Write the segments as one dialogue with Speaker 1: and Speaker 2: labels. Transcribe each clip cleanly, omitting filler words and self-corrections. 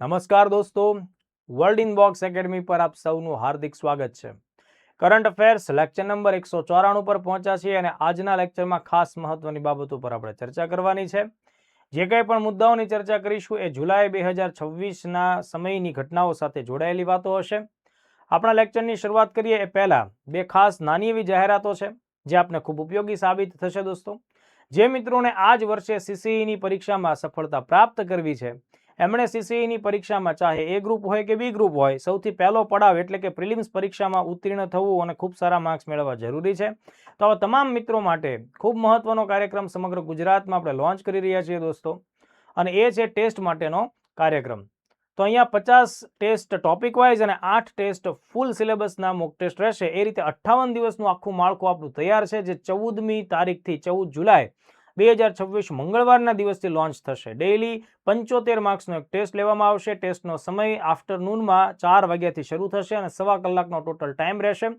Speaker 1: નમસ્કાર દોસ્તો, world inbox academy પર આપ સૌનું હાર્દિક સ્વાગત છે. કરંટ અફેર્સ લેક્ચર નંબર 194 પર પહોંચ્યા છીએ અને આજના લેક્ચરમાં ખાસ મહત્વની બાબતો પર આપણે ચર્ચા કરવાની છે. જે કંઈ પણ મુદ્દાઓની ચર્ચા કરીશું એ જુલાઈ 2026ના સમયની ઘટનાઓ સાથે જોડાયેલી વાતો હશે. આપણા લેક્ચરની શરૂઆત કરીએ એ પહેલા બે ખાસ નાની એવી જાહેરાતો છે જે આપને ખૂબ ઉપયોગી સાબિત થશે દોસ્તો. જે મિત્રોને આ જ વર્ષે સીસીઈની પરીક્ષામાં સફળતા પ્રાપ્ત કરવી છે એમણે સીસીઈની પરીક્ષામાં ચાહે એ ગ્રુપ હોય કે બી ગ્રુપ હોય સૌથી પહેલો પડાવ એટલે કે પ્રિલિમ્સ પરીક્ષામાં ઉત્તીર્ણ થવું અને ખૂબ સારા માર્ક્સ મેળવવા જરૂરી છે. તો આવા તમામ મિત્રો માટે ખૂબ મહત્વનો કાર્યક્રમ સમગ્ર ગુજરાતમાં આપણે લોન્ચ કરી રહ્યા છીએ દોસ્તો, અને એ છે ટેસ્ટ માટેનો કાર્યક્રમ. તો અહીંયા 50 ટેસ્ટ ટોપિક વાઇઝ અને 8 ટેસ્ટ ફૂલ સિલેબસના મોક ટેસ્ટ રહેશે. એ રીતે 58 દિવસનું આખું માળખું આપણું તૈયાર છે, જે 14મી તારીખથી 14 જુલાઈ 2026 મંગળવારના દિવસથી લોન્ચ થશે. ડેઇલી 75 માર્ક્સનો એક ટેસ્ટ લેવામાં આવશે. ટેસ્ટનો સમય આફ્ટરનૂનમાં 4 વાગ્યાથી શરૂ થશે અને 1.25 કલાકનો ટોટલ ટાઈમ રહેશે.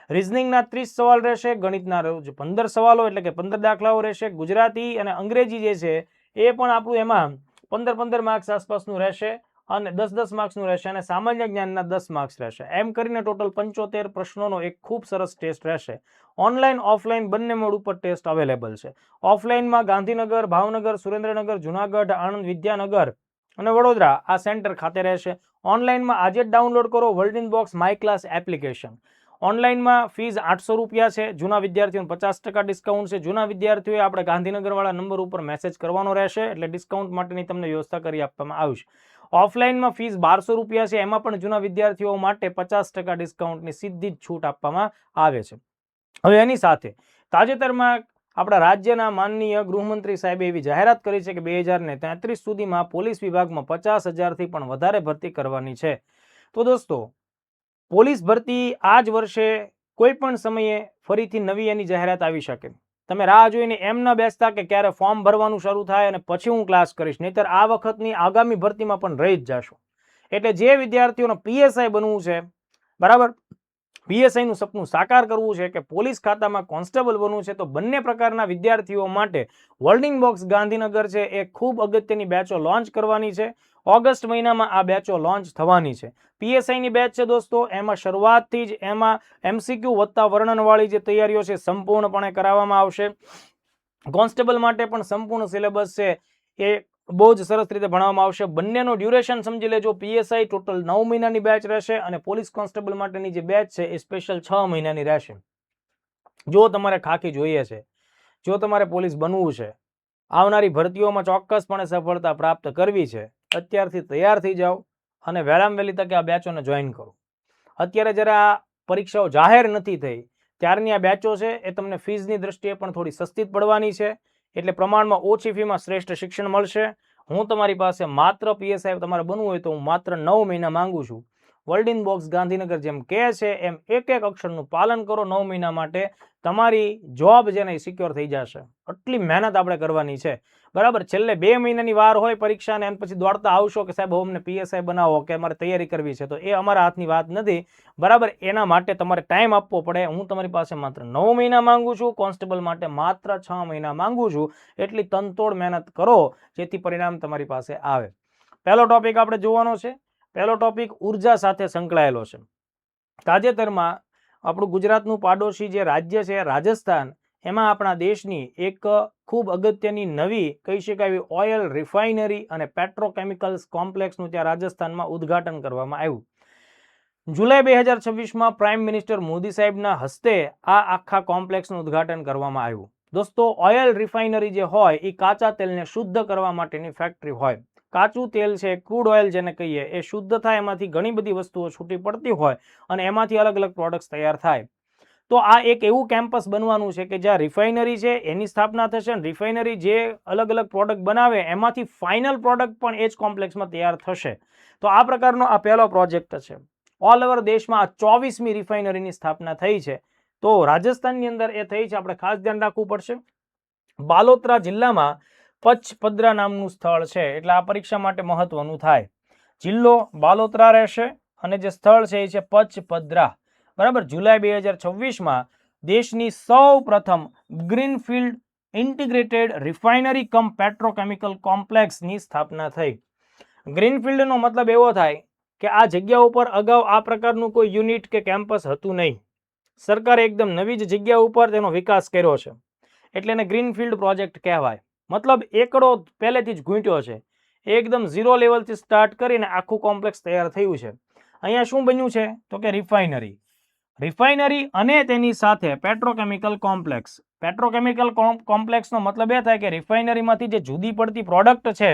Speaker 1: રિઝનિંગના 30 સવાલ રહેશે, ગણિતના રોજ 15 સવાલો એટલે કે 15 દાખલાઓ રહેશે. ગુજરાતી અને અંગ્રેજી જે છે એ પણ આપણું એમાં 15 માર્ક્સ આસપાસનું રહેશે અને 10 માર્ક્સનું રહેશે, અને સામાન્ય જ્ઞાનના 10 માર્ક્સ રહેશે. એમ કરીને ટોટલ 75 પ્રશ્નોનો એક ખૂબ સરસ ટેસ્ટ રહેશે. ઓનલાઈન ઓફલાઈન બંને મોડ ઉપર ટેસ્ટ અવેલેબલ છે. ઓફલાઈનમાં ગાંધીનગર, ભાવનગર, સુરેન્દ્રનગર, જુનાગઢ, આણંદ, વિદ્યાનગર અને વડોદરા આ સેન્ટર ખાતે રહેશે. ઓનલાઈનમાં આજે જ ડાઉનલોડ કરો world inbox my class application. ઓનલાઈનમાં ફીસ 800 રૂપિયા છે. જૂના વિદ્યાર્થીઓને 50% ડિસ્કાઉન્ટ છે. જૂના વિદ્યાર્થીઓએ આપણે ગાંધીનગરવાળા નંબર ઉપર મેસેજ કરવાનો રહેશે, એટલે ડિસ્કાઉન્ટ માટેની તમને વ્યવસ્થા કરી આપવામાં આવશે. ઓફલાઈનમાં ફીસ 1200 રૂપિયા છે. એમાં પણ જૂના વિદ્યાર્થીઓ માટે 50% ડિસ્કાઉન્ટની સીધી જ છૂટ આપવામાં આવે છે. હવે એની સાથે તાજેતરમાં આપણા રાજ્યના માનનીય ગૃહમંત્રી સાહેબે એવી જાહેરાત કરી છે કે 2033 સુધીમાં પોલીસ વિભાગમાં 50,000થી પણ વધારે ભરતી કરવાની છે. તો દોસ્તો, પોલીસ ભરતી આ જ વર્ષે કોઈ પણ સમયે ફરીથી નવી એની જાહેરાત આવી શકે. તમે રાહ જોઈને એમ ન બેસતા કે ક્યારે ફોર્મ ભરવાનું શરૂ થાય અને પછી હું ક્લાસ કરીશ, નહીતર આ વખતની આગામી ભરતીમાં પણ રહી જ જશો. એટલે જે વિદ્યાર્થીઓને પીએસઆઈ બનવું છે, બરાબર, પીએસઆઈનું સપનું સાકાર કરવું છે કે પોલીસ ખાતામાં કોન્સ્ટેબલ બનવું છે, તો બંને પ્રકારના વિદ્યાર્થીઓ માટે વર્લ્ડ ઇનબોક્સ ગાંધીનગર છે એ ખૂબ અગત્યની બેચો લોન્ચ કરવાની છે. ઓગસ્ટ મહિનામાં આ બેચો લોન્ચ થવાની છે. પીએસઆઈની બેચ છે દોસ્તો, એમાં શરૂઆતથી જ એમાં એમસીક્યુ વત્તા વર્ણનવાળી જે તૈયારીઓ છે સંપૂર્ણપણે કરાવવામાં આવશે. કોન્સ્ટેબલ માટે પણ સંપૂર્ણ સિલેબસ છે એ બહુ જ સરસ રીતે ભણાવવામાં આવશે. બંનેનો ડ્યુરેશન સમજી લેજો. પીએસઆઈ ટોટલ 9 મહિનાની બેચ રહેશે અને પોલીસ કોન્સ્ટેબલ માટેની જે બેચ છે એ સ્પેશિયલ 6 મહિનાની રહેશે. જો તમારે ખાકી જોઈએ છે, જો તમારે પોલીસ બનવું છે, આવનારી ભરતીઓમાં ચોક્કસપણે સફળતા પ્રાપ્ત કરવી છે, અત્યારથી તૈયાર થઈ જાઓ અને વહેલામાં વહેલી તકે આ બેચોને જોઈન કરો. અત્યારે જ્યારે આ પરીક્ષાઓ જાહેર નથી થઈ ત્યારની આ બેચો છે એ તમને ફીઝની દ્રષ્ટિએ પણ થોડી સસ્તી પડવાની છે, એટલે પ્રમાણમાં ઓછી ફીમાં શ્રેષ્ઠ શિક્ષણ મળશે. હું તમારી પાસે માત્ર પીએસઆઈ તમારે બનવું હોય તો હું માત્ર 9 મહિના માંગુ છું. વર્લ્ડ ઇનબોક્સ ગાંધીનગર જેમ કહે છે એમ એક અક્ષરનું પાલન કરો. 9 મહિના માટે તમારી જોબ છે ને એ સિક્યોર થઈ જશે. આટલી મહેનત આપણે કરવાની છે, બરાબર. છેલ્લે 2 મહિનાની વાર હોય પરીક્ષાને, એમ પછી દોડતા આવશો કે સાહેબ અમને પીએસઆઈ બનાવો કે અમારે તૈયારી કરવી છે, તો એ અમારા હાથની વાત નથી, બરાબર. એના માટે તમારે ટાઈમ આપવો પડે. હું તમારી પાસે માત્ર 9 મહિના માંગુ છું. કોન્સ્ટેબલ માટે માત્ર 6 મહિના માંગુ છું. એટલી તનતોડ મહેનત કરો જેથી પરિણામ તમારી પાસે આવે. પહેલો ટોપિક આપણે જોવાનો છે. પહેલો ટોપિક ઉર્જા સાથે સંકળાયેલો છે. તાજેતરમાં આપણું ગુજરાતનું પાડોશી જે રાજ્ય છે રાજસ્થાન, એમાં આપણા દેશની એક ખૂબ અગત્યની નવી કહી શકાય ઓઇલ રિફાઇનરી અને પેટ્રોકેમિકલ્સ કોમ્પ્લેક્સનું ત્યાં રાજસ્થાનમાં ઉદ્ઘાટન કરવામાં આવ્યું. જુલાઈ 2026માં પ્રાઇમ મિનિસ્ટર મોદી સાહેબના હસ્તે આ આખા કોમ્પ્લેક્સનું ઉદ્ઘાટન કરવામાં આવ્યું. દોસ્તો, ઓઇલ રિફાઇનરી જે હોય એ કાચા તેલને શુદ્ધ કરવા માટેની ફેક્ટરી હોય. કાચું તેલ છે, ક્રૂડ ઓઇલ જેને કહીએ, એ શુદ્ધ થાય, એમાંથી ઘણી બધી વસ્તુઓ છૂટી પડતી હોય અને એમાંથી અલગ અલગ પ્રોડક્ટ્સ તૈયાર થાય. તો આ એક એવું કેમ્પસ બનવાનું છે કે જ્યાં રિફાઇનરી છે એની સ્થાપના થશે અને રિફાઇનરી જે અલગ અલગ પ્રોડક્ટ બનાવે એમાંથી ફાઇનલ પ્રોડક્ટ પણ એ જ કોમ્પ્લેક્સમાં તૈયાર થશે. તો આ પ્રકારનો આ પહેલો પ્રોજેક્ટ છે. ઓલ ઓવર દેશમાં આ 24મી રિફાઇનરીની સ્થાપના થઈ છે. તો રાજસ્થાનની અંદર એ થઈ છે. આપણે ખાસ ધ્યાન રાખવું પડશે. બાલોતરા જિલ્લામાં પચપદ્રા નામનું સ્થળ છે, એટલે આ પરીક્ષા માટે મહત્વનું થાય. જિલ્લો બાલોતરા રહેશે અને જે સ્થળ છે એ છે પચપદ્રા, બરાબર. જુલાઈ 2026માં દેશની સૌ પ્રથમ ગ્રીનફિલ્ડ ઇન્ટિગ્રેટેડ રિફાઇનરી કમ પેટ્રોકેમિકલ કોમ્પ્લેક્સની સ્થાપના થઈ. ગ્રીનફિલ્ડનો મતલબ એવો થાય કે આ જગ્યા ઉપર અગાઉ આ પ્રકારનું કોઈ યુનિટ કે કેમ્પસ હતું નહીં. સરકારે એકદમ નવી જ જગ્યા ઉપર તેનો વિકાસ કર્યો છે, એટલે એને ગ્રીનફિલ્ડ પ્રોજેક્ટ કહેવાય. મતલબ એકડો પહેલેથી જ ઘૂંટ્યો છે, એકદમ ઝીરો લેવલથી સ્ટાર્ટ કરીને આખું કોમ્પ્લેક્સ તૈયાર થયું છે. અહીંયા શું બન્યું છે તો કે રિફાઇનરી અને તેની સાથે પેટ્રોકેમિકલ કોમ્પ્લેક્સ. પેટ્રોકેમિકલ કોમ્પ્લેક્સનો મતલબ એ થાય કે રિફાઇનરીમાંથી જે જુદી પડતી પ્રોડક્ટ છે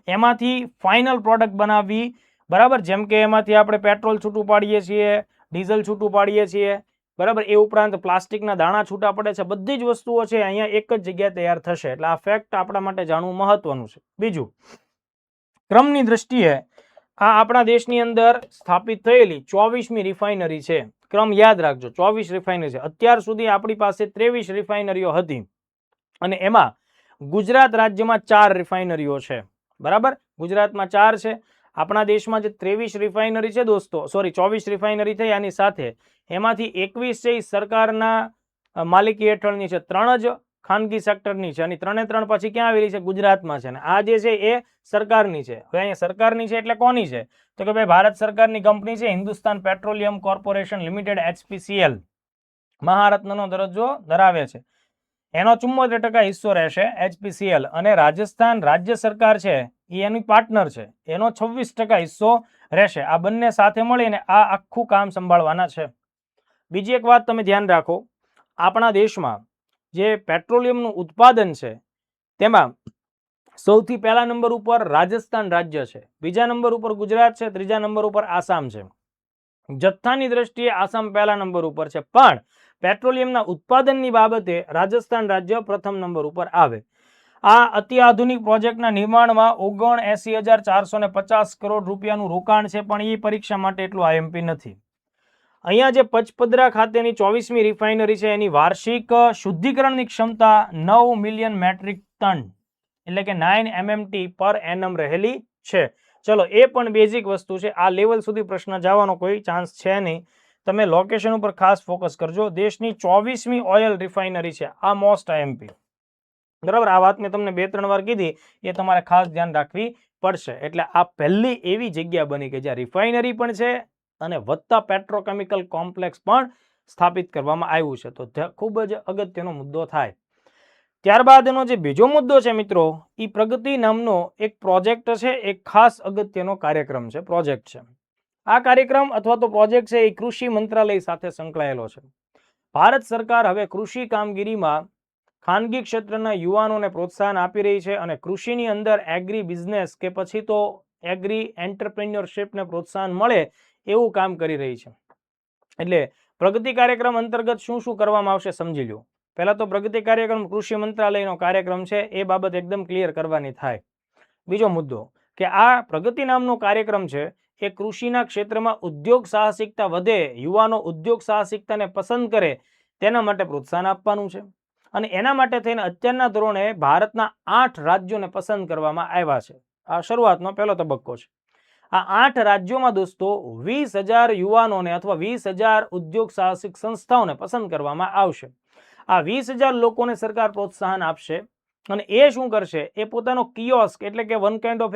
Speaker 1: એમાંથી ફાઇનલ પ્રોડક્ટ બનાવવી, બરાબર. જેમ કે એમાંથી આપણે પેટ્રોલ છૂટું પાડીએ છીએ, ડીઝલ છૂટું પાડીએ છીએ, બરાબર. એ ઉપરાંત પ્લાસ્ટિકના દાણા છૂટા પડે છે. બધી જ વસ્તુઓ છે અહીંયા એક જ જગ્યાએ તૈયાર થશે. એટલે આ ફેક્ટ આપણા માટે જાણવું મહત્વનું છે. બીજું, ક્રમની દ્રષ્ટિએ આ આપણા દેશની અંદર સ્થાપિત થયેલી 24મી રિફાઇનરી છે. ક્રમ યાદ રાખજો, 24 રિફાઇનરી છે. અત્યાર સુધી આપણી પાસે 23 રિફાઇનરીઓ હતી અને એમાં ગુજરાત રાજ્યમાં 4 રિફાઇનરીઓ છે, બરાબર. ગુજરાતમાં 4 છે. આપણા દેશમાં જે 23 રિફાઇનરી છે દોસ્તો, સોરી 24 રિફાઇનરી થઈ, આની સાથે એમાંથી 21 છે એ સરકારના માલિકી હેઠળની છે, 3 જ ખાનગી સેક્ટરની છે, અને 3 પછી ક્યાં આવેલી છે? ગુજરાતમાં છે. અને આ જે છે એ સરકારની છે. હવે અહીંયા સરકારની છે એટલે કોની છે તો કે ભાઈ ભારત સરકારની કંપની છે, Hindustan petroleum corporation limited, HPCL, મહારત્નનો દરજ્જો ધરાવે છે. એનો 74% હિસ્સો રહેશે HPCL, અને રાજસ્થાન રાજ્ય સરકાર છે એ એની પાર્ટનર છે, એનો 26% હિસ્સો રહેશે. આ બંને સાથે મળીને આ આખું કામ સંભાળવાના છે. બીજી એક વાત તમે ધ્યાન રાખો, આપણા દેશમાં જે પેટ્રોલિયમનું ઉત્પાદન છે તેમાં સૌથી પહેલા નંબર ઉપર રાજસ્થાન રાજ્ય છે, બીજા નંબર ઉપર ગુજરાત છે, ત્રીજા નંબર ઉપર આસામ છે. જથ્થાની દ્રષ્ટિએ આસામ પહેલા નંબર ઉપર છે, પણ પેટ્રોલિયમના ઉત્પાદનની બાબતે રાજસ્થાન રાજ્ય પ્રથમ નંબર ઉપર આવે. આ અત્યાધુનિક પ્રોજેક્ટના નિર્માણમાં 79,450 કરોડ રૂપિયાનું રોકાણ છે, પણ એ પરીક્ષા માટે એટલું આઈએમપી નથી. અહીંયા જે પચપદરા ખાતેની 24મી રિફાઇનરી છે એની વાર્ષિક શુદ્ધિકરણની ક્ષમતા 9 મિલિયન મેટ્રિક ટન એટલે કે 9 MMT પર એનમ રહેલી છે. ચલો, એ પણ બેઝિક વસ્તુ છે. આ લેવલ સુધી પ્રશ્ન જવાનો કોઈ ચાન્સ છે નહીં. તમે લોકેશન ઉપર ખાસ ફોકસ કરજો. દેશની 24મી ઓઇલ રિફાઇનરી છે, આ મોસ્ટ આઈએમપી, બરાબર. આ વાત મેં તમને 2-3 વાર કીધી, એ તમારે ખાસ ધ્યાન રાખવી પડશે. એટલે આ પહેલી એવી જગ્યા બની કે જ્યાં રિફાઇનરી પણ છે અને વત્તા પેટ્રોકેમિકલ કોમ્પ્લેક્સ પણ સ્થાપિત કરવામાં આવ્યું છે. તો ખૂબ જ અગત્યનો મુદ્દો થાય. ત્યારબાદ એનો જે બીજો મુદ્દો છે મિત્રો, એ પ્રગતિ નામનો એક પ્રોજેક્ટ છે, એક ખાસ અગત્યનો કાર્યક્રમ છે, પ્રોજેક્ટ છે. આ કાર્યક્રમ અથવા તો પ્રોજેક્ટ છે એ કૃષિ મંત્રાલય સાથે સંકળાયેલો છે. ભારત સરકાર હવે કૃષિ કામગીરીમાં ખાનગી ક્ષેત્રના યુવાનોને પ્રોત્સાહન આપી રહી છે અને કૃષિની અંદર એગ્રી બિઝનેસ કે પછી તો એગ્રી એન્ટરપ્રેન્યોરશિપને પ્રોત્સાહન મળે એવું કામ કરી રહી છે. એટલે પ્રગતિ કાર્યક્રમ અંતર્ગત શું શું કરવામાં આવશે સમજી લો. પહેલા તો પ્રગતિ કાર્યક્રમ કૃષિ મંત્રાલયનો કાર્યક્રમ છે, એ બાબત એકદમ ક્લિયર કરવાની થાય. બીજો મુદ્દો કે આ પ્રગતિ નામનો કાર્યક્રમ છે એ કૃષિના ક્ષેત્રમાં ઉદ્યોગ સાહસિકતા વધે, યુવાનો ઉદ્યોગ સાહસિકતાને પસંદ કરે તેના માટે પ્રોત્સાહન આપવાનું છે. અને એના માટે થઈને અત્યારના ધોરણે ભારતના 8 રાજ્યોને પસંદ કરવામાં આવ્યા છે. આ શરૂઆતનો પહેલો તબક્કો છે. આ 8 રાજ્યોમાં દોસ્તો 20,000 યુવાનોને અથવા 20,000 ઉદ્યોગ સાહસિક સંસ્થાઓને પસંદ કરવામાં આવશે. આ 20,000 લોકોને સરકાર પ્રોત્સાહન આપશે અને એ શું કરશે, એ પોતાનો કિયોસ્ક એટલે કે વન કાઇન્ડ ઓફ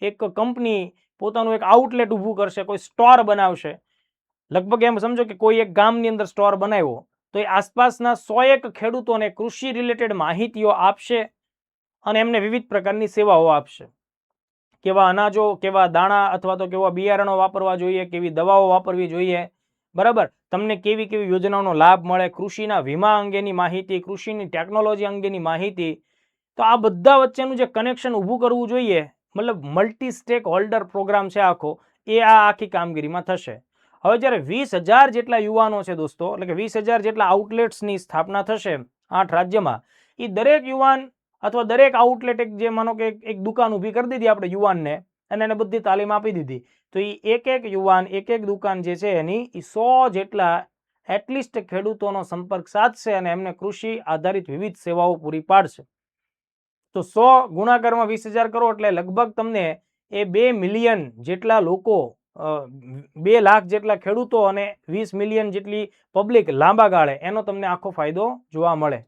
Speaker 1: એક કંપની પોતાનું એક આઉટલેટ ઊભું કરશે, કોઈ સ્ટોર બનાવશે. લગભગ એમ સમજો કે કોઈ એક ગામની અંદર સ્ટોર બનાવ્યો તો એ આસપાસના 101 ખેડૂતોને કૃષિ રિલેટેડ માહિતીઓ આપશે અને એમને વિવિધ પ્રકારની સેવાઓ આપશે. કેવા અનાજો, કેવા દાણા અથવા તો કેવા બિયારણો વાપરવા જોઈએ, કેવી દવાઓ વાપરવી જોઈએ, બરાબર. તમને કેવી કેવી યોજનાઓનો લાભ મળે, કૃષિના વીમા અંગેની માહિતી, કૃષિની ટેકનોલોજી અંગેની માહિતી. તો આ બધા વચ્ચેનું જે કનેક્શન ઊભું કરવું જોઈએ, મતલબ મલ્ટી સ્ટેક હોલ્ડર પ્રોગ્રામ છે આખો, એ આ આખી કામગીરીમાં થશે. હવે જ્યારે 20,000 જેટલા યુવાનો છે દોસ્તો, એટલે કે 20,000 જેટલા આઉટલેટ્સની સ્થાપના થશે 8 રાજ્યમાં, એ દરેક યુવાન અથવા દરેક આઉટલેટ જે માનો કે એક દુકાન ઊભી કરી દીધી આપણે યુવાનને અને એને બધી તાલીમ આપી દીધી, તો એ એક યુવાન એક દુકાન જે છે એની 100 જેટલા એટલીસ્ટ ખેડૂતોનો સંપર્ક સાધશે અને એમને કૃષિ આધારિત વિવિધ સેવાઓ પૂરી પાડશે. તો 100 ગુણાકારમાં 20,000 કરો એટલે લગભગ તમને એ 2 મિલિયન જેટલા લોકો, 2 લાખ જેટલા ખેડૂતો અને 20 મિલિયન જેટલી પબ્લિક લાંબા ગાળે એનો તમને આખો ફાયદો જોવા મળે.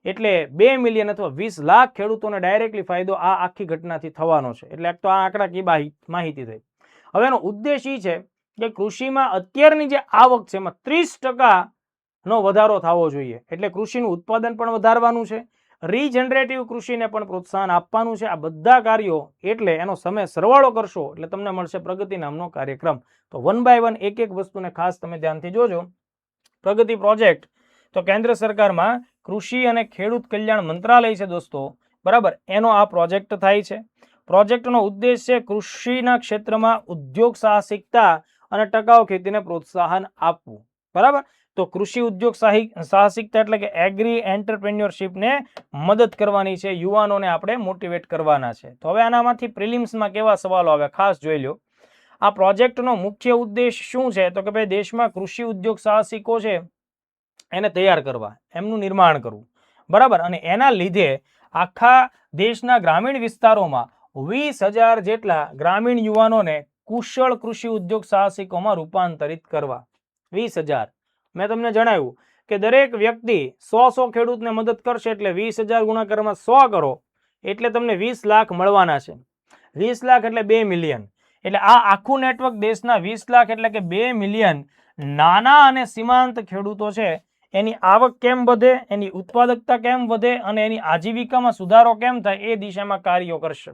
Speaker 1: એટલે 2 મિલિયન અથવા 20 લાખ ખેડૂતોને ડાયરેક્ટલી ફાયદો આ આખી ઘટનાથી થવાનો છે. એટલે એક તો આ આંકડાકીય માહિતી થઈ. હવે એનો ઉદ્દેશ એ છે કે કૃષિમાં અત્યારની જે આવક છે એમાં 30% વધારો થવો જોઈએ. એટલે કૃષિનું ઉત્પાદન પણ વધારવાનું છે, રીજનરેટિવ કૃષિને પણ પ્રોત્સાહન આપવાનું છે. આ બધા કાર્યો એટલે એનો સમય સરવાળો કરશો એટલે તમને મળશે પ્રગતિ નામનો કાર્યક્રમ. તો 1 by 1 એક એક વસ્તુને ખાસ તમે ધ્યાનથી જોજો. પ્રગતિ પ્રોજેક્ટ તો કેન્દ્ર સરકારમાં કૃષિ અને ખેડૂત કલ્યાણ મંત્રાલય છે દોસ્તો, બરાબર, એનો આ પ્રોજેક્ટ થાય છે. પ્રોજેક્ટનો ઉદ્દેશ છે કૃષિના ક્ષેત્રમાં ઉદ્યોગ સાહસિકતા અને ટકાઉ ખેતીને પ્રોત્સાહન આપવું, બરાબર. તો કૃષિ ઉદ્યોગ સાહસિકતા એટલે કે એગ્રી એન્ટરપ્રેન્યોરશિપને મદદ કરવાની છે, યુવાનોને આપણે મોટિવેટ કરવાના છે. તો હવે આનામાંથી પ્રિલિમ્સમાં કેવા સવાલો આવે ખાસ જોઈ લો. આ પ્રોજેક્ટનો મુખ્ય ઉદ્દેશ શું છે તો કે ભાઈ દેશમાં કૃષિ ઉદ્યોગ સાહસિકો છે એને તૈયાર કરવા, એમનું નિર્માણ કરવું, બરાબર. અને એના લીધે આખા દેશના ગ્રામીણ વિસ્તારોમાં 20,000 જેટલા ગ્રામીણ યુવાનોને કુશળ કૃષિ ઉદ્યોગ સાહસિકોમાં રૂપાંતરિત કરવા. 20,000. મેં તમને જણાવ્યું કે દરેક વ્યક્તિ 100 ખેડૂતને મદદ કરશે એટલે 20,000 ગુણાકારમાં 100 કરો એટલે તમને 20 લાખ મળવાના છે. 20 લાખ એટલે 2 મિલિયન. એટલે આ આખું નેટવર્ક દેશના 20 લાખ એટલે કે 2 મિલિયન નાના અને સીમાંત ખેડૂતો છે એની આવક કેમ વધે, એની ઉત્પાદકતા કેમ વધે અને એની આજીવિકામાં સુધારો કેમ થાય એ દિશામાં કાર્યો કરશે.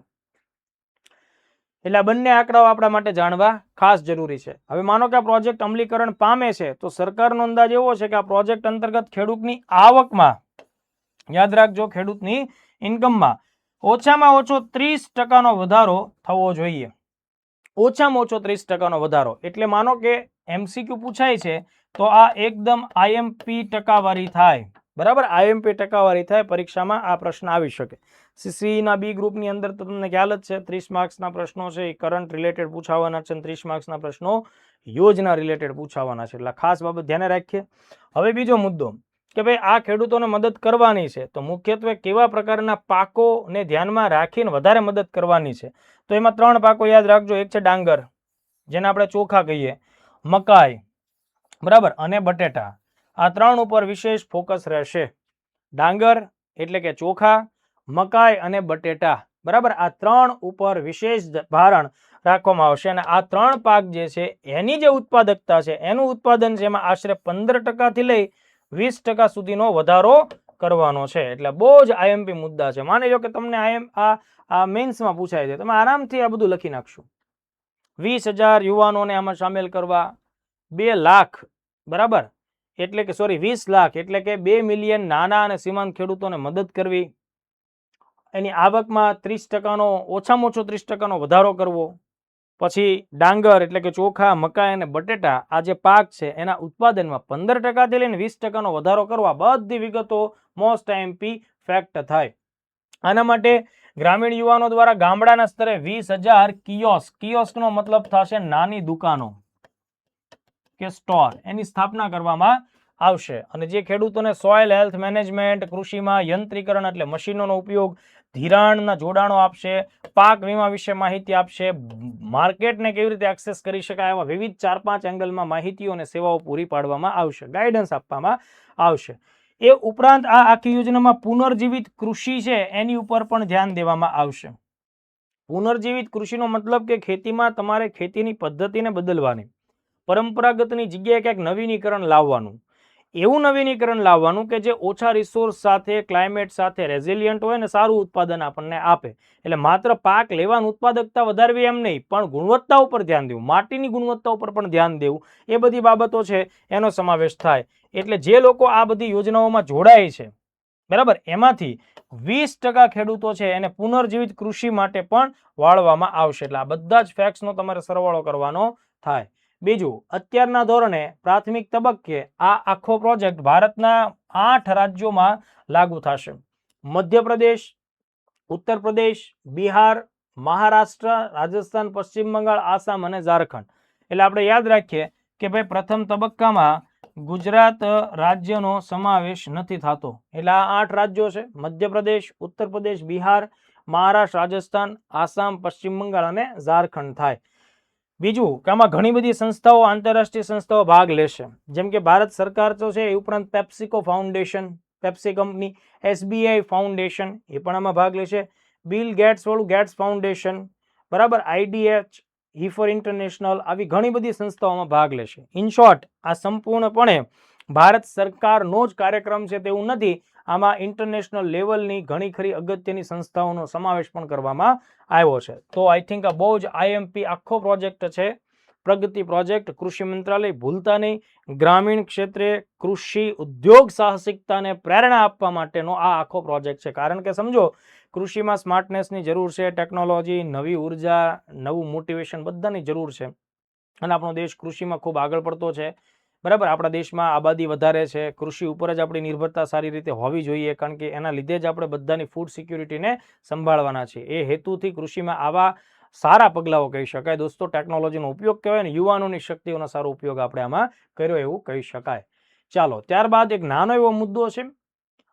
Speaker 1: એટલે આ બંને આંકડાઓ આપણા માટે જાણવા ખાસ જરૂરી છે. હવે માનો કે આ પ્રોજેક્ટ અમલીકરણ પામે છે તો સરકારનો અંદાજ એવો છે કે આ પ્રોજેક્ટ અંતર્ગત ખેડૂતની આવકમાં, યાદ રાખજો, ખેડૂતની ઇન્કમમાં ઓછામાં ઓછો 30% વધારો થવો જોઈએ. ઓછામાં ઓછો 30% વધારો. એટલે માનો કે MCQ પૂછાય છે તો આ એકદમ IMP ટકાવારી થાય, બરાબર. IMP ટકાવારી થાય, પરીક્ષામાં આ પ્રશ્ન આવી શકે. સીસીના બી ગ્રુપની અંદર તમને ખ્યાલ જ છે 30 માર્ક્સના પ્રશ્નો છે એ કરંટ રિલેટેડ પૂછાવાના છે, 30 માર્ક્સના પ્રશ્નો યોજના રિલેટેડ પૂછાવાના છે. એટલે ખાસ બાબત ધ્યાને રાખીએ. હવે બીજો મુદ્દો કે ભાઈ આ ખેડૂતોને મદદ કરવાની છે તો મુખ્યત્વે કેવા પ્રકારના પાકોને ધ્યાનમાં રાખીને વધારે મદદ કરવાની છે. તો એમાં 3 પાકો યાદ રાખજો. એક છે ડાંગર, જેને આપણે ચોખા કહીએ, મકાઈ, બરાબર, અને બટેટા. આ 3 ઉપર વિશેષ ફોકસ રહેશે. ડાંગર એટલે કે ચોખા, મકાઈ અને બટેટા, બરાબર. આ 3 ઉપર વિશેષ ભારણ રાખવામાં આવશે. અને આ 3 પાક જે છે એની જે ઉત્પાદકતા છે, એનું ઉત્પાદન છે એમાં આશરે 15% થી લઈ 20% સુધીનો વધારો કરવાનો છે. એટલે બહુ જ IMP મુદ્દા છે. માની લો કે તમને આ મેન્સમાં પૂછાય છે, તમે આરામથી આ બધું લખી નાખશો. 20,000 યુવાનોને આમાં સામેલ કરવા, 2 લાખ, બરાબર, એટલે કે 20 લાખ એટલે કે 2 મિલિયન નાના અને સીમાંત ખેડૂતોને મદદ કરવી, એની આવકમાં 30%નો ઓછામાં ઓછો 30%નો વધારો કરવો. પછી ડાંગર એટલે કે ચોખા, મકાઈ અને બટેટા આ જે પાક છે એના ઉત્પાદનમાં 15% થી લઈને 20%નો વધારો કરવા. બધી વિગતો મોસ્ટ IMP ફેક્ટ થાય. આના માટે ગ્રામીણ યુવાનો દ્વારા ગામડાના સ્તરે 20,000 કિયોસ્કનો મતલબ થશે નાની દુકાનો કે સ્ટોર, એની સ્થાપના કરવામાં આવશે. અને જે ખેડૂતોને સોઇલ હેલ્થ મેનેજમેન્ટ, કૃષિમાં યંત્રીકરણ એટલે મશીનોનો ઉપયોગ, ધિરાણના જોડાણો આપશે, પાક વીમા વિશે માહિતી આપશે, માર્કેટને કેવી રીતે એક્સેસ કરી શકાય એવા વિવિધ 4-5 એંગલમાં માહિતીઓ અને સેવાઓ પૂરી પાડવામાં આવશે, ગાઈડન્સ આપવામાં આવશે. એ ઉપરાંત આ આખી યોજનામાં પુનર્જીવિત કૃષિ છે એની ઉપર પણ ધ્યાન દેવામાં આવશે. પુનર્જીવિત કૃષિનો મતલબ કે ખેતીમાં તમારે ખેતીની પદ્ધતિને બદલવાની, પરંપરાગતની જગ્યાએ ક્યાંક નવીનીકરણ લાવવાનું. એવું નવીનીકરણ લાવવાનું કે જે ઓછા રિસોર્સ સાથે, ક્લાઇમેટ સાથે રેઝિલિયન્ટ હોય ને સારું ઉત્પાદન આપણને આપે. એટલે માત્ર પાક લેવાનું, ઉત્પાદકતા વધારવી એમ નહીં, પણ ગુણવત્તા ઉપર ધ્યાન દેવું, માટીની ગુણવત્તા ઉપર પણ ધ્યાન દેવું, એ બધી બાબતો છે એનો સમાવેશ થાય. એટલે જે લોકો આ બધી યોજનાઓમાં જોડાય છે, બરાબર, એમાંથી 20% ખેડૂતો છે એને પુનર્જીવિત કૃષિ માટે પણ વાળવામાં આવશે. એટલે આ બધા જ ફેક્ટ્સનો તમારે સરવાળો કરવાનો થાય. બીજું, અત્યારના ધોરણે પ્રાથમિક તબક્કે આ આખો પ્રોજેક્ટ ભારતના 8 રાજ્યોમાં લાગુ થશે. મધ્યપ્રદેશ, ઉત્તર પ્રદેશ, બિહાર, મહારાષ્ટ્ર, રાજસ્થાન, પશ્ચિમ બંગાળ, આસામ અને ઝારખંડ. એટલે આપણે યાદ રાખીએ કે ભાઈ પ્રથમ તબક્કામાં ગુજરાત રાજ્યનો સમાવેશ નથી થતો. એટલે આ 8 રાજ્યો છે, મધ્યપ્રદેશ, ઉત્તર પ્રદેશ, બિહાર, મહારાષ્ટ્ર, રાજસ્થાન, આસામ, પશ્ચિમ બંગાળ અને ઝારખંડ થાય. બીજું કે આમાં ઘણી બધી સંસ્થાઓ, આંતરરાષ્ટ્રીય સંસ્થાઓ ભાગ લેશે, જેમ કે ભારત સરકાર તો છે, એ ઉપરાંત PepsiCo foundation, Pepsi company, SBI foundation એ પણ આમાં ભાગ લેશે, બિલ ગેટ્સ વાળું ગેટ્સ ફાઉન્ડેશન, બરાબર, IDH, હીફર ઇન્ટરનેશનલ, આવી ઘણી બધી સંસ્થાઓમાં ભાગ લેશે. ઇન શોર્ટ, આ સંપૂર્ણપણે ભારત સરકારનો જ કાર્યક્રમ છે તેવું નથી, આમાં ઇન્ટરનેશનલ લેવલની ઘણી ખરી અગત્યની સંસ્થાઓનો સમાવેશ પણ કરવામાં આવ્યો છે. તો આઈ થિંક આ બહુ જ IMP આખો પ્રોજેક્ટ છે, પ્રગતિ પ્રોજેક્ટ, કૃષિ મંત્રાલય ભૂલતા નહીં. ગ્રામીણ ક્ષેત્રે કૃષિ ઉદ્યોગ સાહસિકતાને પ્રેરણા આપવા માટેનો આ આખો પ્રોજેક્ટ છે. કારણ કે સમજો, કૃષિમાં સ્માર્ટનેસની જરૂર છે, ટેકનોલોજી, નવી ઉર્જા, નવું મોટિવેશન બધાની જરૂર છે. અને આપણો દેશ કૃષિમાં ખૂબ આગળ પડતો છે, બરાબર. આપણા દેશમાં આબાદી વધારે છે, કૃષિ ઉપર જ આપણી નિર્ભરતા સારી રીતે હોવી જોઈએ, કારણ કે એના લીધે જ આપણે બધાની ફૂડ સિક્યુરિટીને સંભાળવાના છે. એ હેતુથી કૃષિમાં આવા સારા પગલાઓ કહી શકાય દોસ્તો. ટેકનોલોજીનો ઉપયોગ કહેવાય ને, યુવાનોની શક્તિઓનો સારો ઉપયોગ આપણે આમાં કર્યો એવું કહી શકાય. ચાલો, ત્યારબાદ એક નાનો એવો મુદ્દો છે.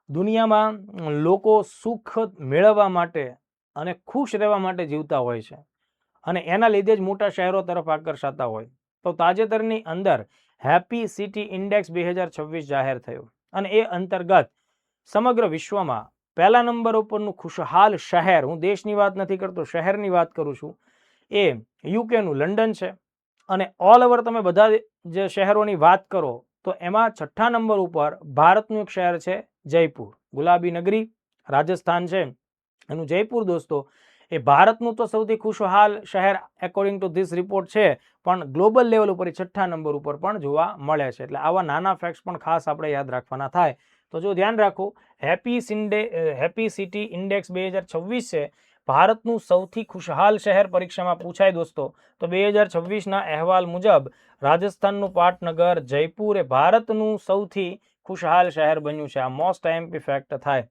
Speaker 1: દુનિયામાં લોકો સુખ મેળવવા માટે અને ખુશ રહેવા માટે જીવતા હોય છે, અને એના લીધે જ મોટા શહેરો તરફ આકર્ષાતા હોય. તો તાજેતરની અંદર હેપી સિટી ઇન્ડેક્સ 2026 જાહેર થયું, અને એ અંતર્ગત સમગ્ર વિશ્વમાં પહેલા નંબર ઉપરનું ખુશહાલ શહેર, હું દેશની વાત નથી કરતો, શહેરની વાત કરું છું, એ યુકેનું લંડન છે. અને ઓલ ઓવર તમે બધા જે શહેરોની વાત કરો તો એમાં છઠ્ઠા નંબર ઉપર ભારતનું એક શહેર છે જયપુર, ગુલાબી નગરી, રાજસ્થાન છે એનું જયપુર દોસ્તો, એ ભારતનું તો સૌથી ખુશહાલ શહેર એકોર્ડિંગ ટુ ધીસ રિપોર્ટ છે, પણ ગ્લોબલ લેવલ ઉપર છઠ્ઠા નંબર ઉપર પણ જોવા મળે છે. એટલે આવા નાના ફેક્ટ્સ પણ ખાસ આપણે યાદ રાખવાના થાય. તો જો ધ્યાન રાખો, હેપી સિટી ઇન્ડેક્સ 2026 છે, ભારતનું સૌથી ખુશહાલ શહેર પરીક્ષામાં પૂછાય દોસ્તો. તો 2026ના અહેવાલ મુજબ રાજસ્થાનનું પાટનગર જયપુર એ ભારતનું સૌથી ખુશહાલ શહેર બન્યું છે. આ મોસ્ટ IMP ફેક્ટ થાય.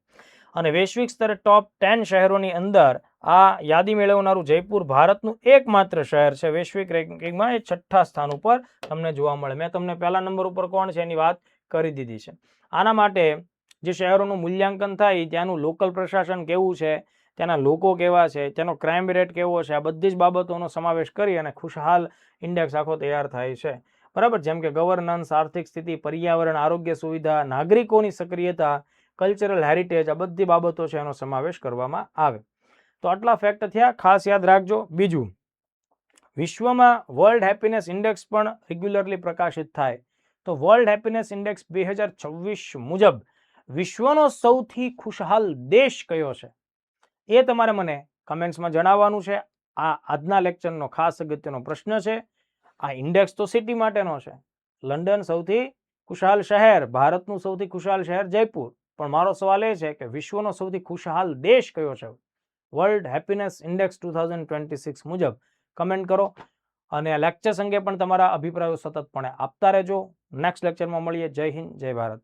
Speaker 1: અને વૈશ્વિક સ્તરે ટોપ 10 શહેરોની અંદર આ યાદી મેળવનારું જયપુર ભારતનું એકમાત્ર શહેર છે. વૈશ્વિક રેન્કિંગમાં એ છઠ્ઠા સ્થાન ઉપર તમને જોવા મળે. મેં તમને પહેલા નંબર ઉપર કોણ છે એની વાત કરી દીધી છે. આના માટે જે શહેરોનું મૂલ્યાંકન થાય, ત્યાંનું લોકલ પ્રશાસન કેવું છે, ત્યાંના લોકો કેવા છે, ત્યાંનો ક્રાઇમ રેટ કેવો છે, આ બધી જ બાબતોનો સમાવેશ કરી અને ખુશહાલ ઇન્ડેક્સ આખો તૈયાર થાય છે, બરાબર. જેમ કે ગવર્નન્સ, આર્થિક સ્થિતિ, પર્યાવરણ, આરોગ્ય સુવિધા, નાગરિકોની સક્રિયતા, કલ્ચરલ હેરિટેજ, આ બધી બાબતો છે એનો સમાવેશ કરવામાં આવે. તો આટલા ફેક્ટ થયા, ખાસ યાદ રાખજો. બીજું, વિશ્વમાં વર્લ્ડ હેપીનેસ ઇન્ડેક્સ પણ રેગ્યુલરલી પ્રકાશિત થાય. તો વર્લ્ડ હેપીનેસ ઇન્ડેક્સ 2026 મુજબ વિશ્વનો સૌથી ખુશહાલ દેશ કયો છે એ તમારે મને કમેન્ટ્સમાં જણાવવાનું છે. આ આજના લેક્ચરનો ખાસ અગત્યનો પ્રશ્ન છે. આ ઇન્ડેક્સ તો સિટી માટેનો છે, લંડન સૌથી ખુશહાલ શહેર, ભારતનું સૌથી ખુશહાલ શહેર જયપુર, પણ મારો સવાલ એ છે કે વિશ્વનો સૌથી ખુશહાલ દેશ કયો છે વર્લ્ડ હેપીનેસ ઇન્ડેક્સ 2026 મુજબ? કમેન્ટ કરો. અને આ લેક્ચર્સ અંગે પણ તમારા અભિપ્રાયો સતતપણે આપતા રહેજો. નેક્સ્ટ લેક્ચરમાં મળીએ. જય હિન્દ, જય ભારત.